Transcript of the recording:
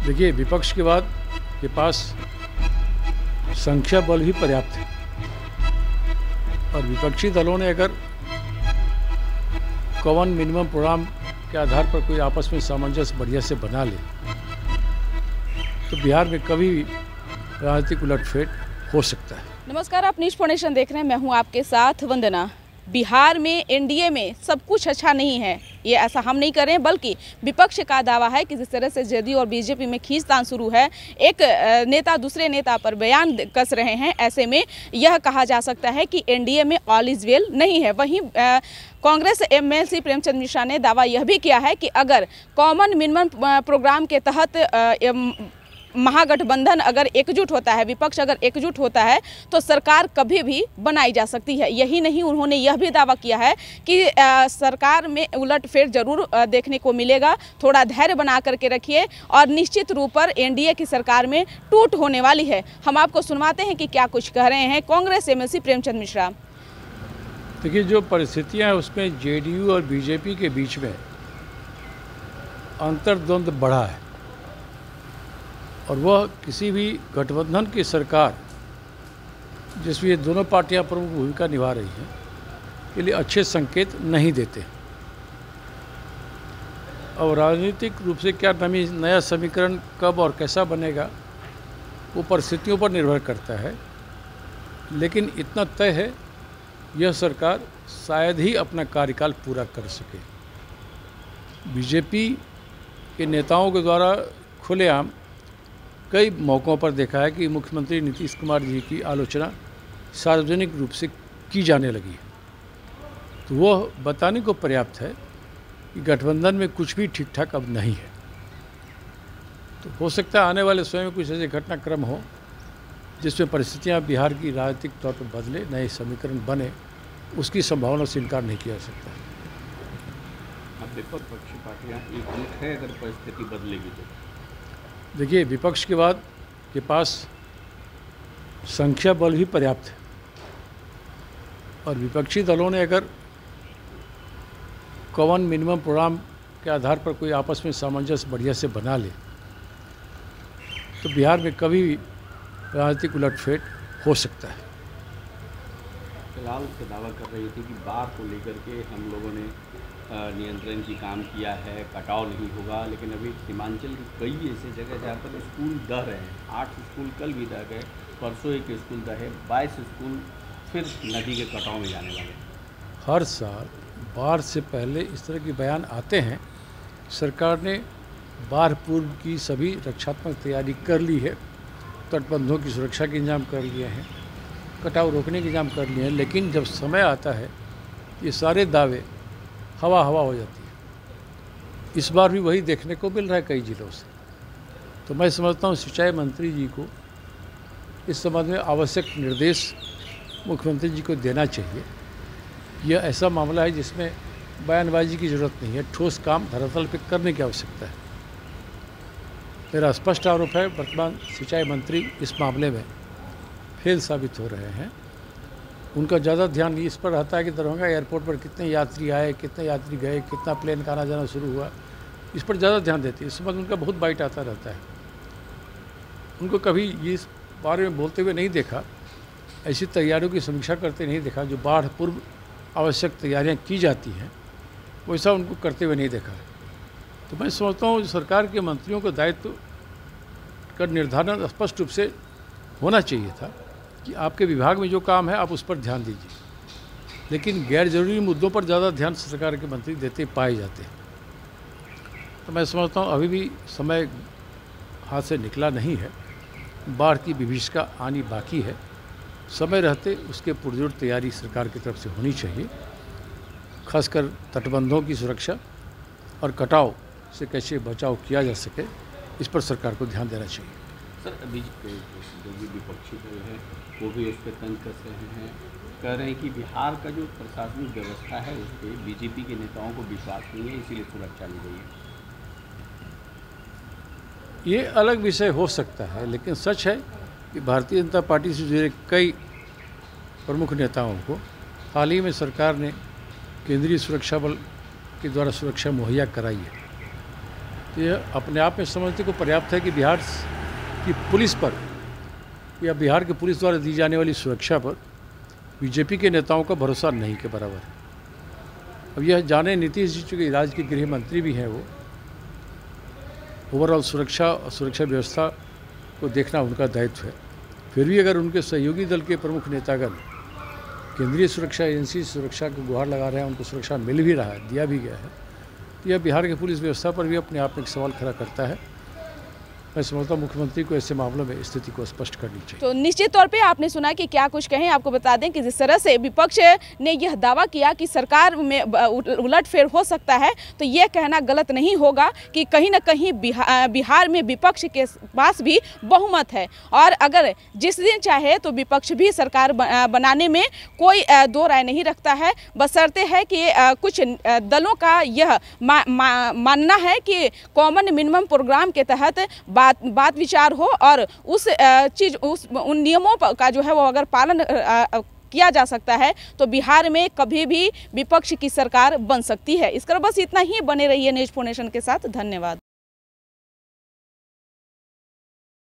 देखिए, विपक्ष के बाद के पास संख्या बल भी पर्याप्त है और विपक्षी दलों ने अगर कॉमन मिनिमम प्रोग्राम के आधार पर कोई आपस में सामंजस्य बढ़िया से बना ले तो बिहार में कभी भी राजनीतिक उलटफेर हो सकता है। नमस्कार, आप न्यूज़ फाउंडेशन देख रहे हैं। मैं हूं आपके साथ वंदना। बिहार में एनडीए में सब कुछ अच्छा नहीं है, ये ऐसा हम नहीं कर रहे हैं, बल्कि विपक्ष का दावा है कि जिस तरह से जेडीयू और बीजेपी में खींचतान शुरू है, एक नेता दूसरे नेता पर बयान कस रहे हैं, ऐसे में यह कहा जा सकता है कि एनडीए में ऑल इज वेल नहीं है। वहीं कांग्रेस एमएलसी प्रेमचंद मिश्रा ने दावा यह भी किया है कि अगर कॉमन मिनिमम प्रोग्राम के तहत महागठबंधन अगर एकजुट होता है, विपक्ष अगर एकजुट होता है तो सरकार कभी भी बनाई जा सकती है। यही नहीं, उन्होंने यह भी दावा किया है कि सरकार में उलटफेर जरूर देखने को मिलेगा। थोड़ा धैर्य बना करके रखिए और निश्चित रूप पर एनडीए की सरकार में टूट होने वाली है। हम आपको सुनवाते हैं कि क्या कुछ कह रहे हैं कांग्रेस एमएलसी प्रेमचंद मिश्रा। देखिए, जो परिस्थितियाँ हैं उसमें जेडीयू और बीजेपी के बीच में अंतर्द्वंद बढ़ा है और वह किसी भी गठबंधन की सरकार जिसमें ये दोनों पार्टियां प्रमुख भूमिका निभा रही हैं के लिए अच्छे संकेत नहीं देते। और राजनीतिक रूप से क्या नया समीकरण कब और कैसा बनेगा वो परिस्थितियों पर निर्भर करता है, लेकिन इतना तय है यह सरकार शायद ही अपना कार्यकाल पूरा कर सके। बीजेपी के नेताओं के द्वारा खुलेआम कई मौक़ों पर देखा है कि मुख्यमंत्री नीतीश कुमार जी की आलोचना सार्वजनिक रूप से की जाने लगी है, तो वह बताने को पर्याप्त है कि गठबंधन में कुछ भी ठीक ठाक अब नहीं है। तो हो सकता है आने वाले समय में कुछ ऐसे घटनाक्रम हो जिसमें परिस्थितियां बिहार की राजनीतिक तौर पर बदले, नए समीकरण बने, उसकी संभावना से इनकार नहीं किया जा सकता। अब विपक्षी पार्टियाँ एकजुट है, अगर परिस्थिति बदलेगी तो देखिए, विपक्ष के बाद के पास संख्या बल भी पर्याप्त है और विपक्षी दलों ने अगर कॉमन मिनिमम प्रोग्राम के आधार पर कोई आपस में सामंजस्य बढ़िया से बना ले तो बिहार में कभी भी राजनीतिक उलटफेर हो सकता है। फिलहाल से दावा कर रही थी कि बाढ़ को लेकर के हम लोगों ने नियंत्रण की काम किया है, कटाव नहीं होगा, लेकिन अभी सीमांचल की कई ऐसे जगह जहाँ पर स्कूल दह रहे हैं। 8 स्कूल कल भी दह गए, परसों एक स्कूल दहे, 22 स्कूल फिर नदी के कटाव में जाने वाले। हर साल बाढ़ से पहले इस तरह के बयान आते हैं। सरकार ने बाढ़ पूर्व की सभी रक्षात्मक तैयारी कर ली है, तटबंधों की सुरक्षा के इंतजाम कर लिए हैं, कटाव रोकने के इंतजाम कर लिए हैं, लेकिन जब समय आता है ये सारे दावे हवा हो जाती है। इस बार भी वही देखने को मिल रहा है कई जिलों से। तो मैं समझता हूँ सिंचाई मंत्री जी को इस संबंध में आवश्यक निर्देश मुख्यमंत्री जी को देना चाहिए। यह ऐसा मामला है जिसमें बयानबाजी की ज़रूरत नहीं है, ठोस काम धरातल पर करने की आवश्यकता है। मेरा स्पष्ट आरोप है वर्तमान सिंचाई मंत्री इस मामले में फेल साबित हो रहे हैं। उनका ज़्यादा ध्यान इस पर रहता है कि दरभंगा एयरपोर्ट पर कितने यात्री आए, कितने यात्री गए, कितना प्लेन का आना जाना शुरू हुआ, इस पर ज़्यादा ध्यान देती है। इस समय उनका बहुत बाइट आता रहता है। उनको कभी इस बारे में बोलते हुए नहीं देखा, ऐसी तैयारियों की समीक्षा करते नहीं देखा। जो बाढ़ पूर्व आवश्यक तैयारियाँ की जाती हैं वैसा उनको करते हुए नहीं देखा। तो मैं समझता हूँ सरकार के मंत्रियों को दायित्व का निर्धारण स्पष्ट रूप से होना चाहिए था कि आपके विभाग में जो काम है आप उस पर ध्यान दीजिए, लेकिन गैर जरूरी मुद्दों पर ज़्यादा ध्यान सरकार के मंत्री देते पाए जाते हैं। तो मैं समझता हूँ अभी भी समय हाथ से निकला नहीं है, बाढ़ की विभीषिका आनी बाकी है। समय रहते उसके पुरजोर तैयारी सरकार की तरफ से होनी चाहिए। खासकर तटबंधों की सुरक्षा और कटाव से कैसे बचाव किया जा सके, इस पर सरकार को ध्यान देना चाहिए। सर, अभी जो भी विपक्षी दल है वो भी उस पर तंज कस रहे हैं, कह रहे हैं कि बिहार का जो प्रशासनिक व्यवस्था है उस पर बीजेपी के नेताओं को विश्वास नहीं है, इसीलिए सुरक्षा ली गई है। ये अलग विषय हो सकता है, लेकिन सच है कि भारतीय जनता पार्टी से जुड़े कई प्रमुख नेताओं को हाल ही में सरकार ने केंद्रीय सुरक्षा बल के द्वारा सुरक्षा मुहैया कराई है। तो यह अपने आप में समझते को पर्याप्त है कि बिहार की पुलिस पर या बिहार के पुलिस द्वारा दी जाने वाली सुरक्षा पर बीजेपी के नेताओं का भरोसा नहीं के बराबर है। अब यह जाने नीतीश जी चूँकि राज्य के गृह मंत्री भी हैं, वो ओवरऑल सुरक्षा और सुरक्षा व्यवस्था को देखना उनका दायित्व है। फिर भी अगर उनके सहयोगी दल के प्रमुख नेतागण केंद्रीय सुरक्षा एजेंसी सुरक्षा को गुहार लगा रहे हैं, उनको सुरक्षा मिल भी रहा है, दिया भी गया है, तो यह बिहार की पुलिस व्यवस्था पर भी अपने आप में एक सवाल खड़ा करता है। मैं समझता हूँ मुख्यमंत्री को ऐसे मामलों में स्थिति को स्पष्ट करनी चाहिए। तो निश्चित तौर पे आपने सुना कि क्या कुछ कहें। आपको बता दें कि जिस तरह से विपक्ष ने यह दावा किया कि सरकार में उलटफेर हो सकता है, तो यह कहना गलत नहीं होगा कि कहीं ना कहीं बिहार में विपक्ष के पास भी बहुमत है और अगर जिस दिन चाहे तो विपक्ष भी सरकार बनाने में कोई दो राय नहीं रखता है। बशर्ते है कि कुछ दलों का यह मानना है कि कॉमन मिनिमम प्रोग्राम के तहत बात विचार हो और उन नियमों का जो है वो अगर पालन किया जा सकता है तो बिहार में कभी भी विपक्ष की सरकार बन सकती है। इसका बस इतना ही। बने रहिए न्यूज़ 4 नेशन के साथ। धन्यवाद।